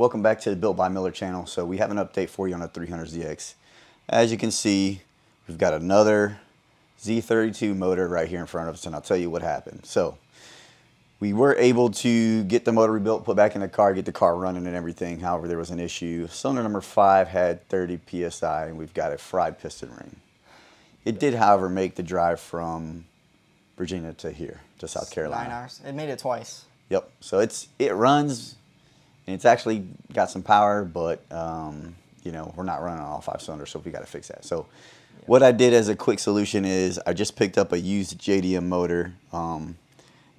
welcome back to the Built by Miller channel. So we have an update for you on a 300ZX. As you can see, we've got another Z32 motor right here in front of us, and I'll tell you what happened. So we were able to get the motor rebuilt, put back in the car, get the car running and everything. However, there was an issue. Cylinder number 5 had 30 PSI, and we've got a fried piston ring. It did, however, make the drive from Virginia to here, to South Carolina. 9 hours. It made it twice. Yep. So it runs, and it's actually got some power, but you know, we're not running on all 5 cylinders, so we got to fix that. So what I did as a quick solution is I just picked up a used JDM motor, and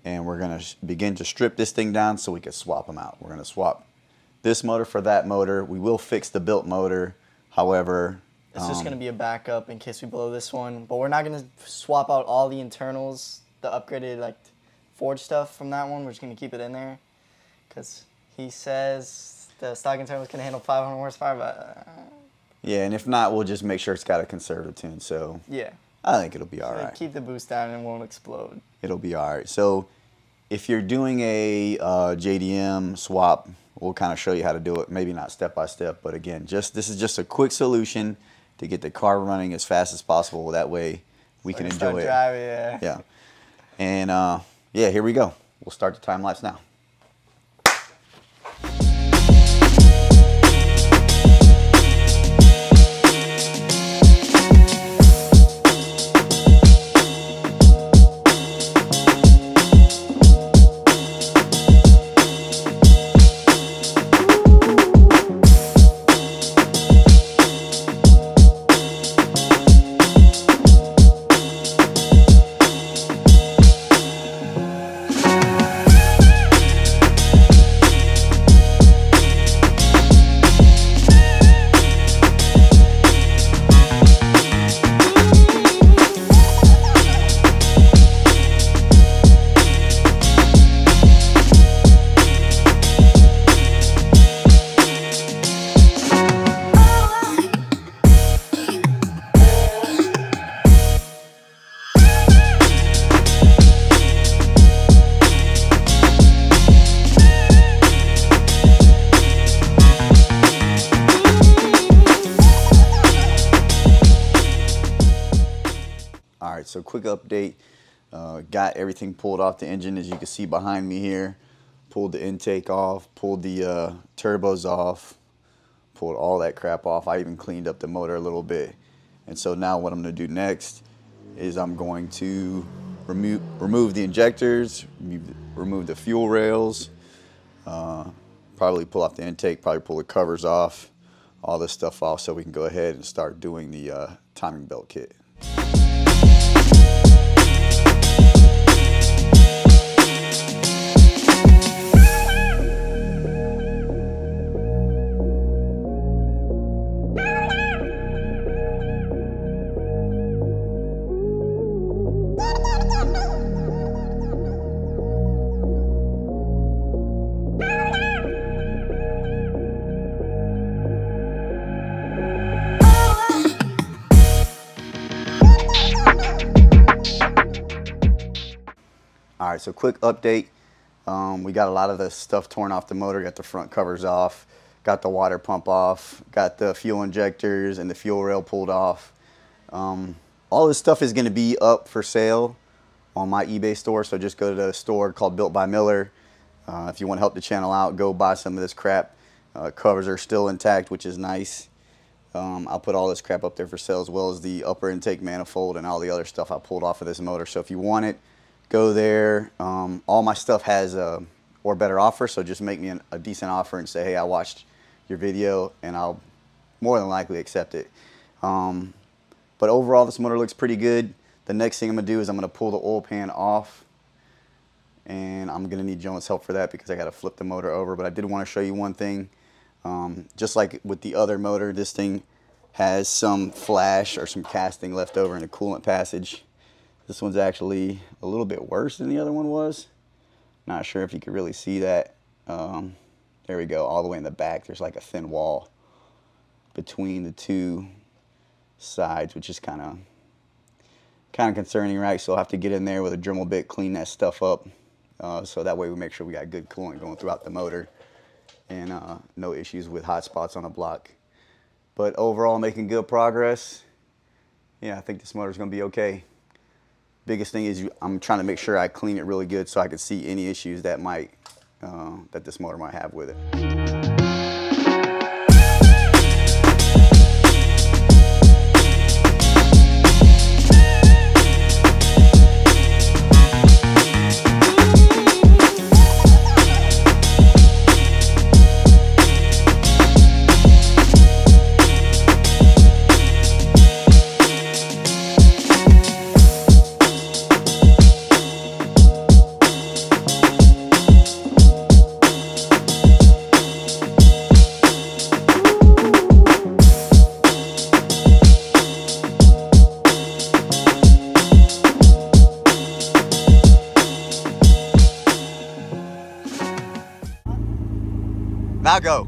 we're gonna begin to strip this thing down so we can swap them out. We're gonna swap this motor for that motor. We will fix the built motor, however. It's just gonna be a backup in case we blow this one, but we're not gonna swap out all the internals, the upgraded like Ford stuff from that one. We're just gonna keep it in there because he says the stock internals can handle 500 horsepower, but yeah, and if not, we'll just make sure it's got a conservative tune. So yeah, I think it'll be all right. Keep the boost down and it won't explode. It'll be all right. So if you're doing a JDM swap, we'll kind of show you how to do it. Maybe not step by step, but again, this is just a quick solution to get the car running as fast as possible. That way we can enjoy it. Driving, yeah. Yeah. And yeah, here we go. We'll start the time lapse now. Alright, so quick update. Got everything pulled off the engine, as you can see behind me here. Pulled the intake off, pulled the turbos off, pulled all that crap off. I even cleaned up the motor a little bit. And so now what I'm going to do next is I'm going to remove the injectors, remove the fuel rails, probably pull off the intake, probably pull the covers off, all this stuff off so we can go ahead and start doing the timing belt kit. Alright, so quick update. We got a lot of the stuff torn off the motor, got the front covers off, got the water pump off, got the fuel injectors and the fuel rail pulled off. All this stuff is going to be up for sale on my eBay store, so just go to the store called Built by Miller. If you want to help the channel out, go buy some of this crap. Covers are still intact, which is nice. I'll put all this crap up there for sale, as well as the upper intake manifold and all the other stuff I pulled off of this motor. So if you want it, go there. All my stuff has a or better offer, so just make me a decent offer and say, hey, I watched your video, and I'll more than likely accept it. But overall, this motor looks pretty good. The next thing I'm going to do is I'm going to pull the oil pan off, and I'm going to need Jonah's help for that because I got to flip the motor over. But I did want to show you one thing. Just like with the other motor, this thing has some flash or some casting left over in the coolant passage. This one's actually a little bit worse than the other one was. Not sure if you can really see that. There we go, all the way in the back. There's like a thin wall between the two sides, which is kind of concerning, right? So I'll have to get in there with a Dremel bit, clean that stuff up, so that way we make sure we got good coolant going throughout the motor. and no issues with hot spots on the block. But overall, making good progress. Yeah, I think this motor's gonna be okay. Biggest thing is I'm trying to make sure I clean it really good so I can see any issues that that this motor might have with it. Now go.